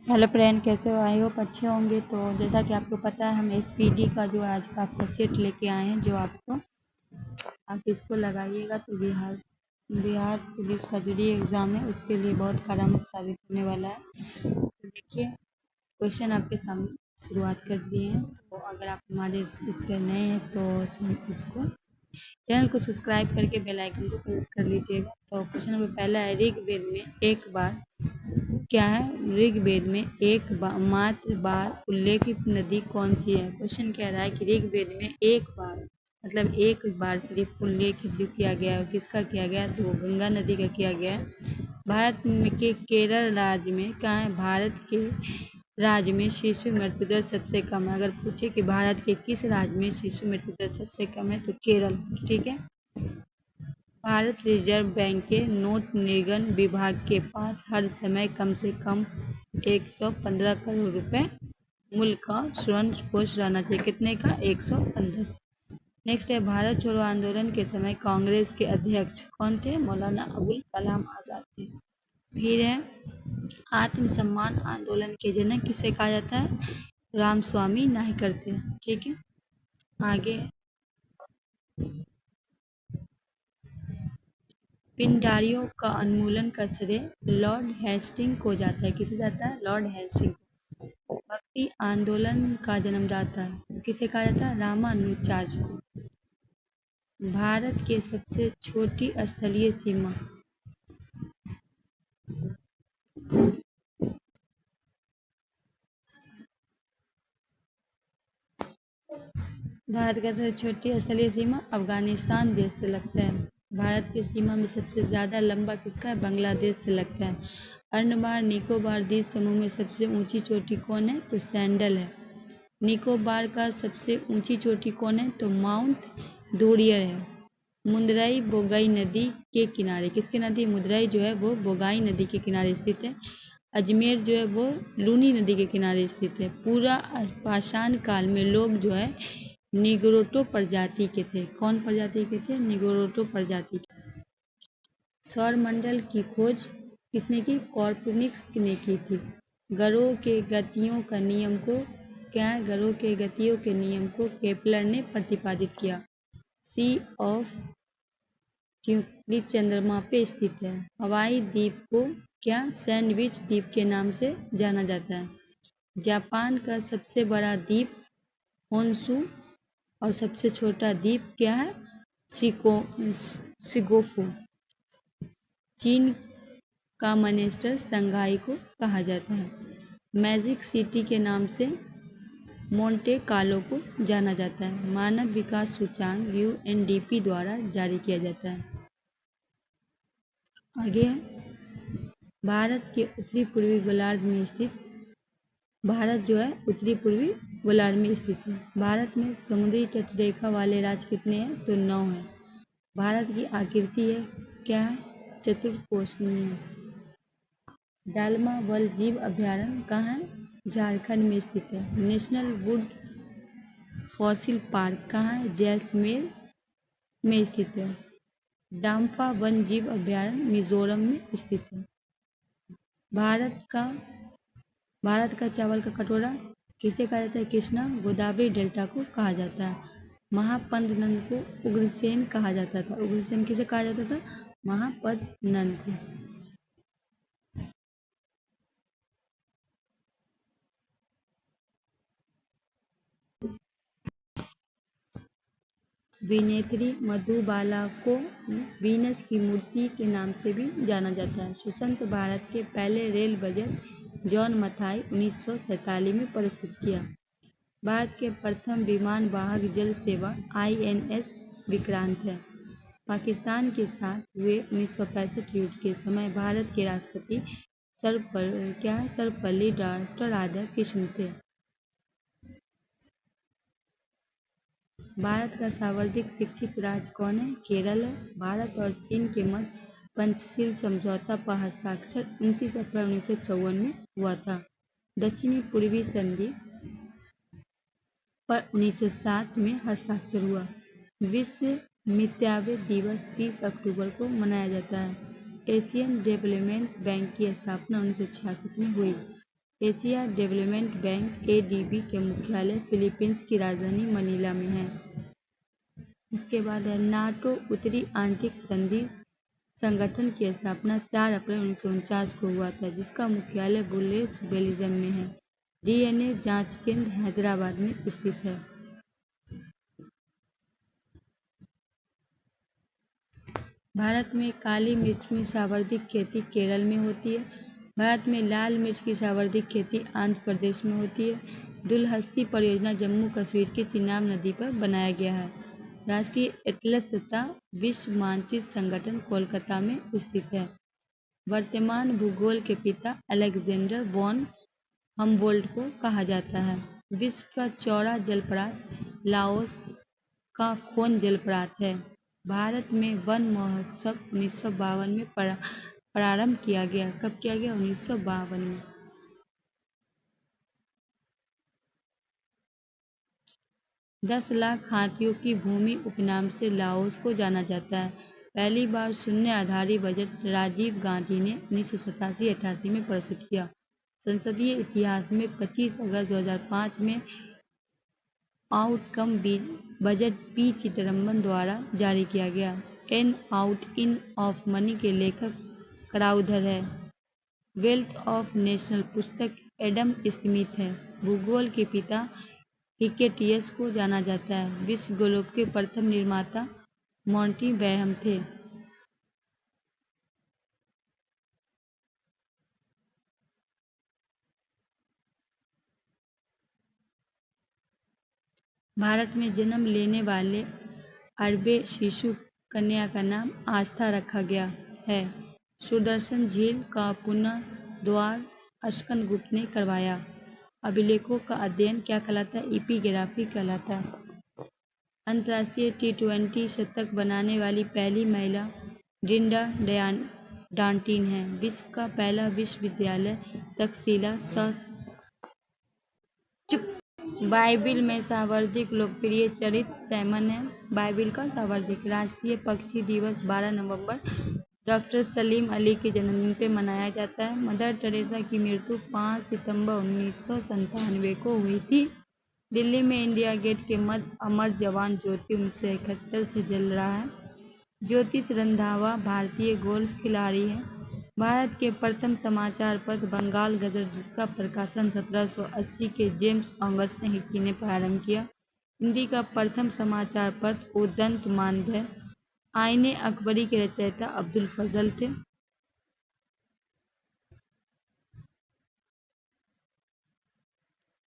Hello friend, कैसे हो? I hope अच्छे होंगे। तो जैसा कि आपको पता है, हम एसपीडी का जो आज का फर्स्ट सेट लेके आए हैं, जो आप इसको लगाइएगा तो बिहार बिहार पुलिस का जो री एग्ज़ाम है उसके लिए बहुत करामत साबित होने वाला है। तो देखिए, क्वेश्चन आपके सामने शुरुआत कर दिए हैं। तो अगर आप हमारे इस पर नए हैं तो इसको चैनल को सब्सक्राइब करके बेल आइकन को प्रेस कर लीजिएगा। तो क्वेश्चन नंबर पहला है, ऋग्वेद में एक बार क्या है? ऋग्वेद में मात्र बार उल्लेखित नदी कौन सी है? क्वेश्चन कह रहा है कि ऋग्वेद में एक बार मतलब एक बार सिर्फ उल्लेखित जो किया गया है किसका किया गया? तो गंगा नदी का किया गया है। भारत में के केरल राज्य में कहाँ है? भारत के राज्य में शिशु मृत्यु दर सबसे कम है। अगर पूछे कि भारत के किस राज्य में शिशु मृत्यु दर सबसे कम है तो केरल। ठीक है। भारत रिजर्व बैंक के नोट निर्गम विभाग के पास हर समय कम से कम 115 करोड़ रुपए मूल्य का स्वर्ण कोष रहना चाहिए। कितने का? 115। नेक्स्ट है, भारत छोड़ो आंदोलन के समय कांग्रेस के अध्यक्ष कौन थे? मौलाना अबुल कलाम आजाद थे। फिर है, आत्मसम्मान आंदोलन के जनक किसे कहा जाता है? रामस्वामी नायकर थे। ठीक है। आगे, पिंडारियों का उन्मूलन का श्रेय लॉर्ड हेस्टिंग को जाता है। किसे जाता है? Lord Hasting. भक्ति आंदोलन का जन्मदाता किसे कहा जाता है? रामानुजाचार्य को। भारत की सबसे छोटी स्थलीय सीमा भारत का सबसे छोटी स्थलीय सीमा अफगानिस्तान देश से लगता है। भारत की सीमा में सबसे ज्यादा लंबा किसका है? बांग्लादेश से लगता है। अंडमान निकोबार द्वीप समूह में सबसे ऊंची चोटी कौन है? तो सैंडल है। निकोबार का सबसे ऊंची चोटी कौन है? तो माउंट दोरियर है। मुंदरई बोगाई नदी के किनारे किसकी नदी? मुंदरई जो है वो बोगाई नदी के किनारे स्थित है। अजमेर जो है वो लूनी नदी के किनारे स्थित है। पूरा पाषाण काल में लोग जो है निग्रोटो प्रजाति के थे। कौन प्रजाति के थे? निग्रोटो प्रजाति के। सौरमंडल की खोज किसने की? कॉपरनिकस ने की थी। ग्रहों के गतियों का नियम को क्या है? ग्रहों के गतियों के नियम को केपलर ने प्रतिपादित किया। सी ऑफ ट्यूलिप चंद्रमा पे स्थित है। हवाई द्वीप को क्या? सैंडविच द्वीप के नाम से जाना जाता है। जापान का सबसे बड़ा द्वीप होन्शु और सबसे छोटा द्वीप क्या है? शिगोफू। चीन का मैनचेस्टर शंघाई को कहा जाता है। मैजिक सिटी के नाम से मोंटे कार्लो को जाना जाता है। मानव विकास सूचकांक यूएनडीपी द्वारा जारी किया जाता है। आगे है, भारत के उत्तरी पूर्वी गोलार्ध में स्थित भारत जो है उत्तरी पूर्वी गोलार्ध में स्थित है। भारत में समुद्री तटरेखा वाले राज्य कितने हैं? तो 9 हैं। भारत की आकृति है क्या है? चतुर्कोणीय। डालमा वन्य जीव अभयारण्य कहाँ है? झारखंड में स्थित है। नेशनल वुड फॉसिल पार्क कहाँ है? जैसलमेर में स्थित है। डाम्फा वन्य जीव अभयारण्य मिजोरम में स्थित है। भारत का चावल का कटोरा किसे कहा जाता है? कृष्णा गोदावरी डेल्टा को कहा जाता है। महापद्म नंद को उग्रसेन कहा जाता था। उग्रसेन किसे कहा जाता था? महापद्म नंद को। अभिनेत्री मधुबाला को वीनस की मूर्ति के नाम से भी जाना जाता है। स्वतंत्र भारत के पहले रेल बजट जॉन मथाई 1947 में प्रस्तुत किया। भारत के प्रथम विमान वाहक जल सेवा INS विक्रांत है। पाकिस्तान के साथ हुए 1965 युद्ध के समय भारत के राष्ट्रपति सर्वपल्ली राधाकृष्णन थे। भारत का सर्वाधिक शिक्षित राज्य कौन है? केरल है। भारत और चीन के मध्य पंचशील समझौता पर हस्ताक्षर 29 अप्रैल 1954 में हुआ था। दक्षिणी पूर्वी संधि पर 1907 में हस्ताक्षर हुआ। विश्व मितव्यय दिवस 30 अक्टूबर को मनाया जाता है। एशियन डेवलपमेंट बैंक की स्थापना 1966 में हुई। एशिया डेवलपमेंट बैंक एडीबी के मुख्यालय फिलीपींस की राजधानी मनीला में है। इसके बाद है नाटो उत्तरी आंतरिक संधि संगठन की स्थापना 4 अप्रैल 1949 को हुआ था, जिसका मुख्यालय बुलेस बेल्जियम में है। डीएनए जांच केंद्र हैदराबाद में स्थित है। भारत में काली मिर्च की सर्वाधिक खेती केरल में होती है। भारत में लाल मिर्च की सर्वाधिक खेती आंध्र प्रदेश में होती है। दुलहस्ती परियोजना जम्मू कश्मीर की चिनाब नदी पर बनाया गया है। राष्ट्रीय एटलस तथा विश्व मानचित्र संगठन कोलकाता में स्थित है। वर्तमान भूगोल के पिता अलेक्जेंडर वॉन हम्बोल्ट को कहा जाता है। विश्व का चौड़ा जलप्रपात लाओस का खोन जलप्रपात है। भारत में वन महोत्सव 1952 में प्रारंभ किया गया। कब किया गया? 1952 में। 10 लाख हाथियों की भूमि उपनाम से लाओस को जाना जाता है। पहली बार शून्य आधारी बजट राजीव गांधी ने 1987-88 में प्रस्तुत किया। संसदीय इतिहास में 25 अगस्त 2005 में आउटकम बजट पी चिदम्बरम द्वारा जारी किया गया। An outline of money के लेखक क्राउथर है। वेल्थ ऑफ नेशंस पुस्तक एडम स्मिथ है। भूगोल के पिता हिकेटियस को जाना जाता है। विश्व ग्लोब के प्रथम निर्माता मॉन्टी बैहम थे। भारत में जन्म लेने वाले अरबे शिशु कन्या का नाम आस्था रखा गया है। सुदर्शन झील का पुनर्द्वार अस्कनगुप्त ने करवाया। अभिलेखों का अध्ययन क्या कहलाता है? एपिग्राफी कहलाता है। अंतर्राष्ट्रीय टी20 शतक बनाने वाली पहली महिला ड्रिंडा डांटिन है। विश्व का पहला विश्वविद्यालय तक्षशिला बाइबिल में सर्वाधिक लोकप्रिय चरित्र सैमन है। बाइबिल का सर्वाधिक। राष्ट्रीय पक्षी दिवस 12 नवंबर डॉक्टर सलीम अली के जन्मदिन पे मनाया जाता है। मदर टेरेसा की मृत्यु 5 सितंबर 1997 को हुई थी। दिल्ली में इंडिया गेट के मध्य अमर जवान ज्योति 1971 से जल रहा है। ज्योतिष रंधावा भारतीय गोल्फ खिलाड़ी है। भारत के प्रथम समाचार पत्र बंगाल गजर, जिसका प्रकाशन 1780 के जेम्स ऑगस्टिन हिक्की ने प्रारंभ किया। हिंदी का प्रथम समाचार पत्र उदंत मानद है। आईने अकबरी के रचयिता अब्दुल फजल थे।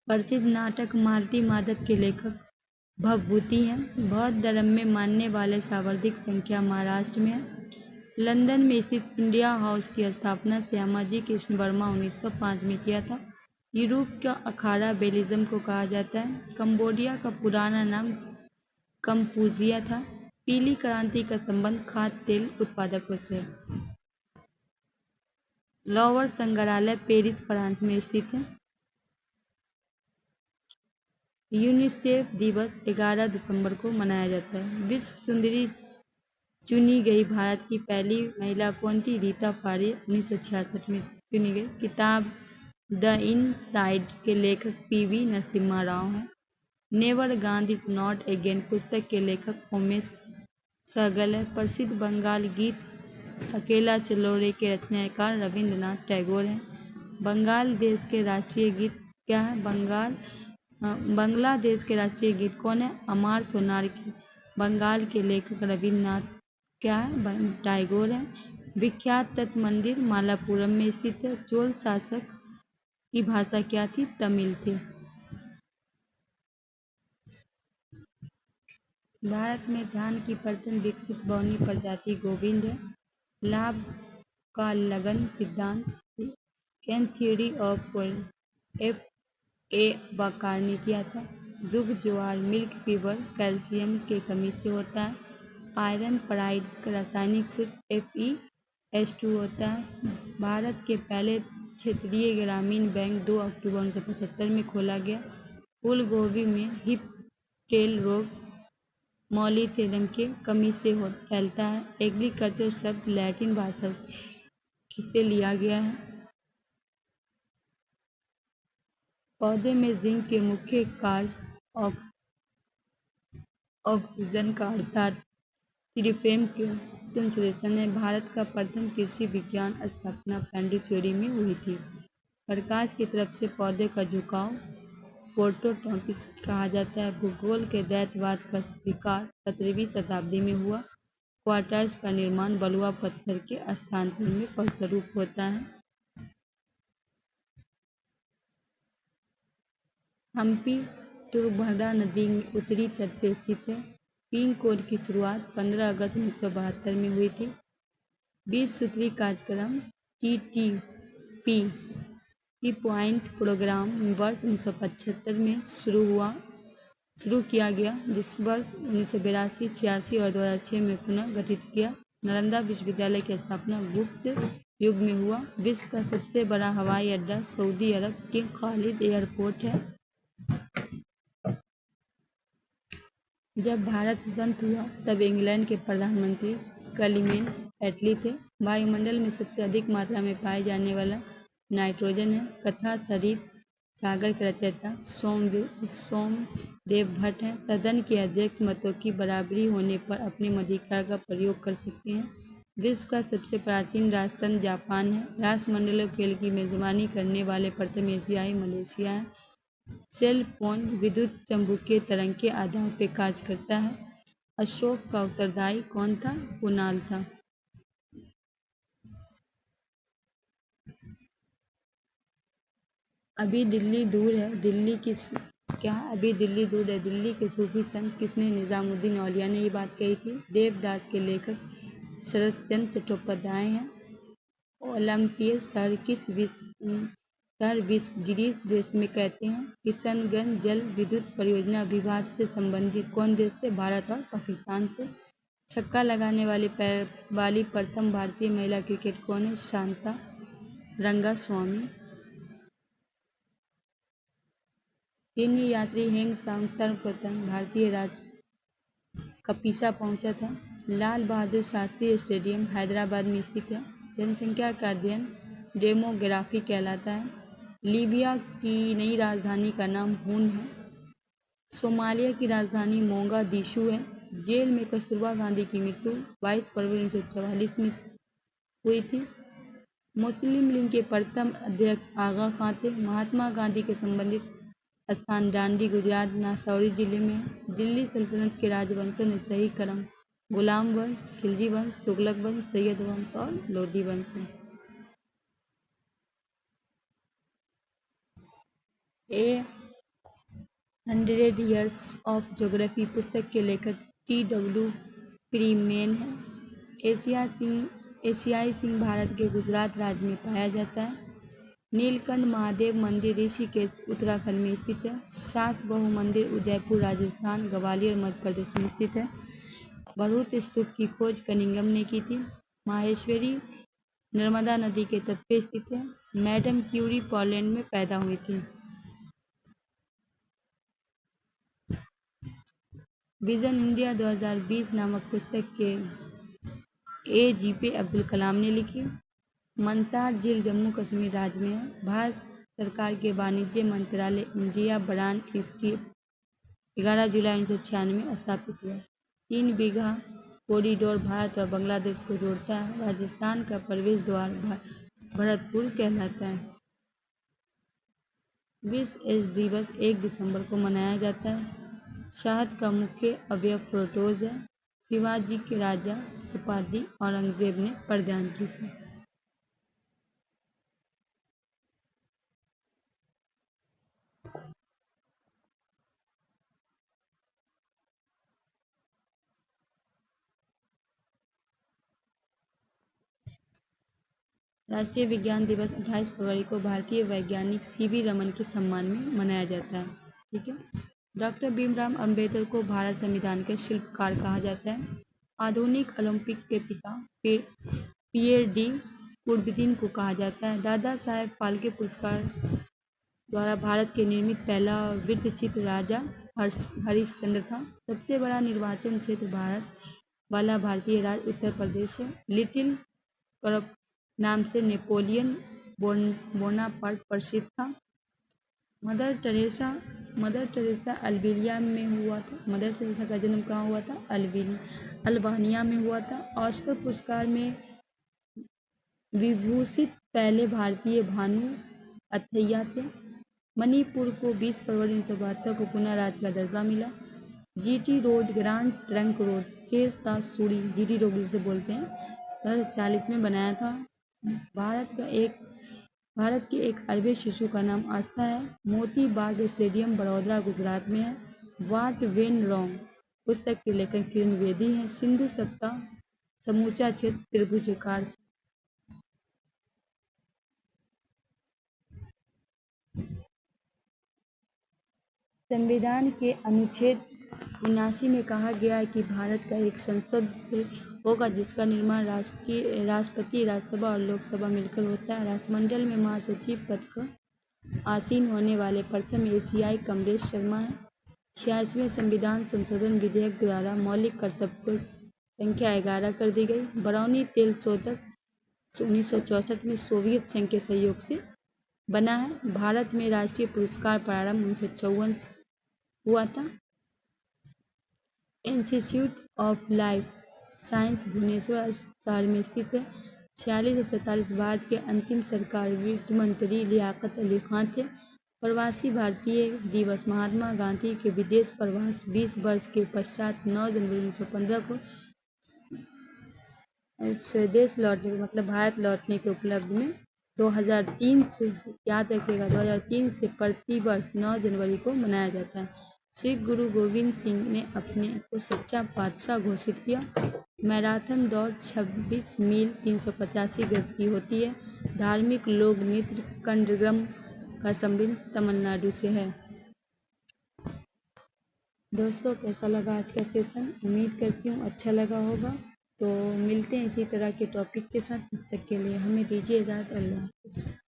प्रसिद्ध नाटक मालती माधव के लेखक भवभूति हैं। बौद्ध धर्म में मानने वाले सर्वाधिक संख्या महाराष्ट्र में है। लंदन में स्थित इंडिया हाउस की स्थापना श्यामाजी कृष्ण वर्मा 1905 में किया था। यूरोप का अखाड़ा बेल्जियम को कहा जाता है। कंबोडिया का पुराना नाम कंपूजिया था। पीली क्रांति का संबंध खाद्य तेल उत्पादकों से है। लॉवर संग्रहालय पेरिस फ्रांस में स्थित है। यूनिसेफ दिवस 11 दिसंबर को मनाया जाता है। विश्व सुंदरी चुनी गई भारत की पहली महिला कौन थी? रीता फारिया 1966 में चुनी गई। किताब द इनसाइड के लेखक पीवी नरसिम्हा राव हैं। Never Gandhi is not again पुस्तक के लेखक उमेश सहगल है। प्रसिद्ध बंगाल गीत अकेला चलो रे के रचनाकार रविंद्रनाथ टैगोर हैं। बंगाल देश के राष्ट्रीय गीत क्या है? बांग्लादेश के राष्ट्रीय गीत कौन है? अमार सोनार की। बंगाल के लेखक रविंद्रनाथ क्या है? टैगोर है। विख्यात तत्व मंदिर मालापुरम में स्थित है। चोल शासक की भाषा क्या थी? तमिल थी। भारत में धान की प्रथम विकसित बौनी प्रजाति गोविंद है। लाभ का लगन सिद्धांत can theory of F A बकार ने किया था। दुग्ध ज्वार मिल्क फीवर कैल्शियम के कमी से होता है। आयरन पराइड का रासायनिक सूत्र Fe2 होता है। भारत के पहले क्षेत्रीय ग्रामीण बैंक 2 अक्टूबर 1975 में खोला गया। फूल गोभी में हिप टेल रोग मॉलिथेलम के कमी से फैलता है। एग्रीकल्चर शब्द लैटिन भाषा से लिया गया है। पौधे में जिंक के मुख्य कार्य ऑक्सीजन का अर्थात ट्रिफेम के संश्लेषण है। भारत का प्रथम कृषि विज्ञान स्थापना पांडिचेरी में हुई थी। प्रकाश की तरफ से पौधे का झुकाव फोटोसिंथेसिस कहा जाता है। भूगोल के दैत्यवाद का विकास 17वीं शताब्दी में हुआ। क्वार्ट्ज का निर्माण बलुआ पत्थर के स्थानांतरण में फलस्वरूप होता है। हम्पी तुंगभद्रा नदी में उत्तरी तट पर स्थित है। पिंक कोड की शुरुआत 15 अगस्त 1972 में हुई थी। 20 सूत्री कार्यक्रम TTP की पॉइंट प्रोग्राम वर्ष 1975 में शुरू किया गया, जिस वर्ष 1982, 86 और 2006 में पुनः गठित किया। नालंदा विश्वविद्यालय की स्थापना गुप्त युग में हुआ। विश्व का सबसे बड़ा हवाई अड्डा सऊदी अरब के खालिद एयरपोर्ट है। जब भारत स्वतंत्र हुआ तब इंग्लैंड के प्रधानमंत्री क्लेमेंट एटली थे। वायुमंडल में सबसे अधिक मात्रा में पाए जाने वाला नाइट्रोजन है। कथा सरित सागर के रचयिता सोमदेव भट्ट हैं। सदन के अध्यक्ष मतों की बराबरी होने पर अपने मताधिकार का प्रयोग कर सकते हैं। विश्व का सबसे प्राचीन राष्ट्रतंत्र जापान है। राष्ट्रमंडल खेल की मेजबानी करने वाले प्रथम एशियाई मलेशिया है। सेल फोन विद्युत चुम्बकीय तरंग के आधार पर कार्य करता है। अशोक का उत्तरदायी कौन था? कुणाल था। अभी दिल्ली दूर है दिल्ली की अभी दिल्ली दूर है दिल्ली के सूफी संत किसने? निजामुद्दीन औलिया ने ये बात कही थी। देवदास के लेखक शरत चंद्र चट्टोपाध्याय हैं। ओलंपियस शहर ग्रीस देश में कहते हैं। किशनगंज जल विद्युत परियोजना विवाद से संबंधित कौन देश से? भारत और पाकिस्तान से। छक्का लगाने वाली प्रथम भारतीय महिला क्रिकेटर कौन है? शांता रंगास्वामी। चीनी यात्री हेंग सांग सर्वप्रथम भारतीय राज्य कपिसा पहुंचा था। लाल बहादुर शास्त्री स्टेडियम हैदराबाद में स्थित है। जनसंख्या का अध्ययन डेमोग्राफी कहलाता है। लीबिया की नई राजधानी का नाम हून है। सोमालिया की राजधानी मोगादिशु है। जेल में कस्तूरबा गांधी की मृत्यु 22 फरवरी 1944 में हुई थी। मुस्लिम लीग के प्रथम अध्यक्ष आगा खां थे। महात्मा गांधी के संबंधित स्थान डांडी गुजरात नासौरी जिले में है। दिल्ली सल्तनत के राजवंशों ने सही क्रम गुलाम वंश, खिलजी वंश, तुगलक वंश, सैयद वंश और लोधी वंश है। ए 100 ईयर्स ऑफ ज्योग्राफी पुस्तक के लेखक TW फ्रीमैन हैं। एशियाई सिंह भारत के गुजरात राज्य में पाया जाता है। नीलकंठ महादेव मंदिर ऋषिकेश उत्तराखंड में स्थित है। सास बहु मंदिर उदयपुर राजस्थान, ग्वालियर मध्य प्रदेश में स्थित है। भरूच स्तूप की खोज कनिंघम ने की थी। माहेश्वरी नर्मदा नदी के तट पर स्थित है। मैडम क्यूरी पोलैंड में पैदा हुई थी। विजन इंडिया 2020 नामक पुस्तक के AGP अब्दुल कलाम ने लिखी। मंसार झील जम्मू कश्मीर राज्य में है। भारत सरकार के वाणिज्य मंत्रालय इंडिया ब्रांड की 11 जुलाई 1996 में स्थापित हुआ। 3 बीघा कॉरिडोर भारत और बांग्लादेश को जोड़ता है। राजस्थान का प्रवेश द्वार भरतपुर कहलाता है। विश्व एड्स दिवस 1 दिसंबर को मनाया जाता है। शहद का मुख्य अवयव फ्रूक्टोज है। शिवाजी के राजा उपाधि औरंगजेब ने प्रदान की थी। राष्ट्रीय विज्ञान दिवस 28 फरवरी को भारतीय वैज्ञानिक CV रमन के सम्मान में मनाया जाता है। ठीक है। डॉक्टर भीमराव अंबेडकर को भारत संविधान के शिल्पकार कहा जाता है। आधुनिक ओलंपिक के पिता पियर डी कुबर्तिन को कहा जाता है। दादा साहेब फाल्के पुरस्कार द्वारा भारत के निर्मित पहला वृत्तचित्र राजा हरिश्चंद्र था। सबसे बड़ा निर्वाचन क्षेत्र भारत वाला भारतीय राज्य उत्तर प्रदेश है। लिटिल करप नाम से नेपोलियन बोनापार्ट प्रसिद्ध था। मदर टेरेसा अल्बानिया में हुआ था। मदर टेरेसा का जन्म कहाँ हुआ था? अल्बानिया में हुआ था। ऑस्कर पुरस्कार में विभूषित पहले भारतीय भानु अथैया थे। मणिपुर को 20 फरवरी 1972 को पुनः राज्य का दर्जा मिला। GT road, grand trunk road, Sher Shah Suri, GT road जिसे बोलते हैं, 1940 में बनाया था। भारत के एक अरबी शिशु का नाम आस्था है। मोती बाग स्टेडियम बड़ौदा गुजरात में है। व्हाट वेन रॉन्ग पुस्तक के लेखक किरण बेदी हैं। सिंधु सत्ता समूचा क्षेत्र त्रिभुजाकार। संविधान के अनुच्छेद 79 में कहा गया है कि भारत का एक संसद होगा जिसका निर्माण राष्ट्रपति, राज्यसभा और लोकसभा मिलकर होता है। राष्ट्रमंडल में महासचिव पद पर आसीन होने वाले प्रथम एशियाई कमलेश शर्मा हैं। 86वें संविधान संशोधन विधेयक द्वारा मौलिक कर्तव्यों की संख्या 11 कर दी गई। बरौनी तेल शोधक 1964 में सोवियत संघ के सहयोग से बना है। भारत में राष्ट्रीय पुरस्कार प्रारंभ 1954 हुआ था। Institute of life science Bhubaneswar शहर में स्थित है। 46 से 47 भारत के अंतिम सरकार वित्त मंत्री लियाकत अली खान थे। प्रवासी भारतीय दिवस महात्मा गांधी के विदेश प्रवास 20 वर्ष के पश्चात 9 जनवरी 1915 को स्वदेश लौटने मतलब भारत लौटने के उपलक्ष्य में 2003 से याद रखिएगा 2003 से प्रतिवर्ष 9 जनवरी को मनाया जाता है। श्री गुरु गोविंद सिंह ने अपने को सच्चा पातशाह घोषित किया। मैराथन दौड़ 26 मील 385 गज की होती है। धार्मिक लोक नृत्य कंडगम का संबंध तमिलनाडु से है। दोस्तों कैसा लगा आज का सेशन? उम्मीद करती हूँ अच्छा लगा होगा। तो मिलते हैं इसी तरह के टॉपिक के साथ। तब तक के लिए हमें दीजिए इजाज़त। अल्लाह हाफ़िज़।